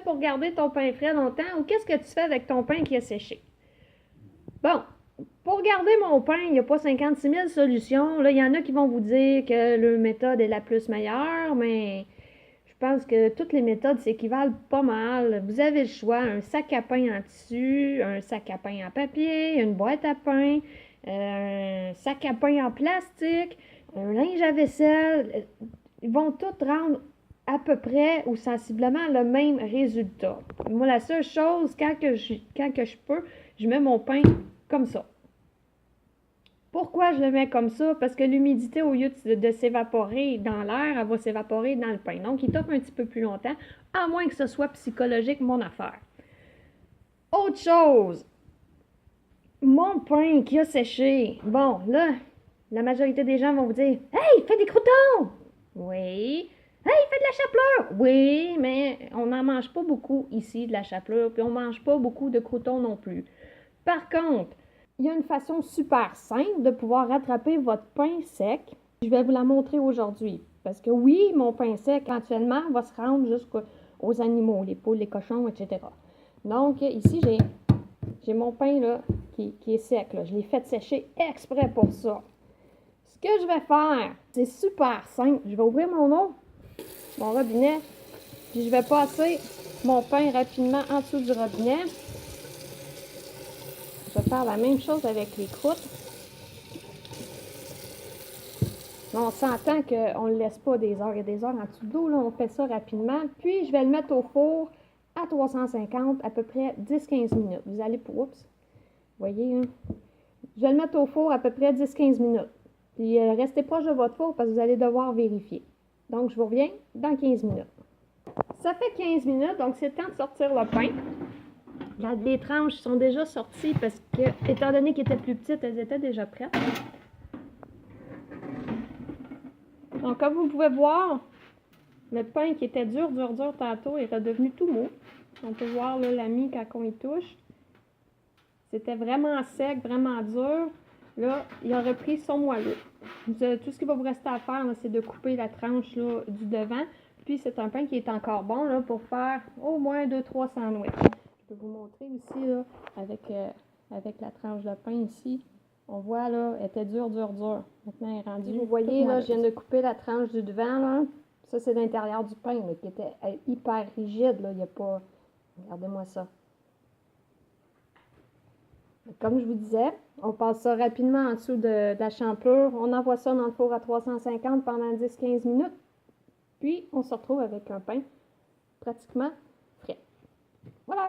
pour garder ton pain frais longtemps ou qu'est-ce que tu fais avec ton pain qui a séché? Bon, pour garder mon pain, il n'y a pas 56 000 solutions. Là, il y en a qui vont vous dire que leur méthode est la plus meilleure, mais je pense que toutes les méthodes s'équivalent pas mal. Vous avez le choix, un sac à pain en tissu, un sac à pain en papier, une boîte à pain, un sac à pain en plastique, un linge à vaisselle. Ils vont tous rendre à peu près ou sensiblement le même résultat. Moi, la seule chose, quand je peux, je mets mon pain comme ça. Pourquoi je le mets comme ça? Parce que l'humidité, au lieu de s'évaporer dans l'air, elle va s'évaporer dans le pain. Donc, il toffe un petit peu plus longtemps, à moins que ce soit psychologique, mon affaire. Autre chose, mon pain qui a séché. Bon, là, la majorité des gens vont vous dire « Hey, fais des croûtons! » Oui. « Hey, fais de la chapelure! » Oui, mais on n'en mange pas beaucoup ici, de la chapelure, puis on ne mange pas beaucoup de croûtons non plus. Par contre, il y a une façon super simple de pouvoir rattraper votre pain sec. Je vais vous la montrer aujourd'hui. Parce que oui, mon pain sec, éventuellement, va se rendre jusqu'aux animaux, les poules, les cochons, etc. Donc, ici, j'ai mon pain là, qui est sec. Là. Je l'ai fait sécher exprès pour ça. Ce que je vais faire, c'est super simple. Je vais ouvrir mon robinet, puis je vais passer mon pain rapidement en dessous du robinet. Je vais faire la même chose avec les croûtes. On s'entend qu'on ne le laisse pas des heures et des heures en dessous de l'eau. On fait ça rapidement. Puis, je vais le mettre au four à 350, à peu près 10-15 minutes. Vous allez pour... Oups! Vous voyez, hein? Je vais le mettre au four à peu près 10-15 minutes. Puis, restez proche de votre four parce que vous allez devoir vérifier. Donc, je vous reviens dans 15 minutes. Ça fait 15 minutes, donc c'est le temps de sortir le pain. Les tranches sont déjà sorties parce que, étant donné qu'elles étaient plus petites, elles étaient déjà prêtes. Donc, comme vous pouvez voir, le pain qui était dur tantôt est redevenu tout mou. On peut voir là, la mie quand on y touche. C'était vraiment sec, vraiment dur. Là, il a repris son moelleux. Tout ce qu'il va vous rester à faire, c'est de couper la tranche là, du devant. Puis, c'est un pain qui est encore bon là, pour faire au moins 2-3 sandwichs. Je peux vous montrer aussi là, avec la tranche de pain ici. On voit là, elle était dure. Maintenant, elle est rendue. Vous voyez, là, je viens de couper la tranche du devant. Là. Ça, c'est l'intérieur du pain là, qui était hyper rigide. Là. Il n'y a pas... Regardez-moi ça. Comme je vous disais, on passe ça rapidement en dessous de la chapelure. On envoie ça dans le four à 350 pendant 10-15 minutes. Puis, on se retrouve avec un pain pratiquement frais. Voilà!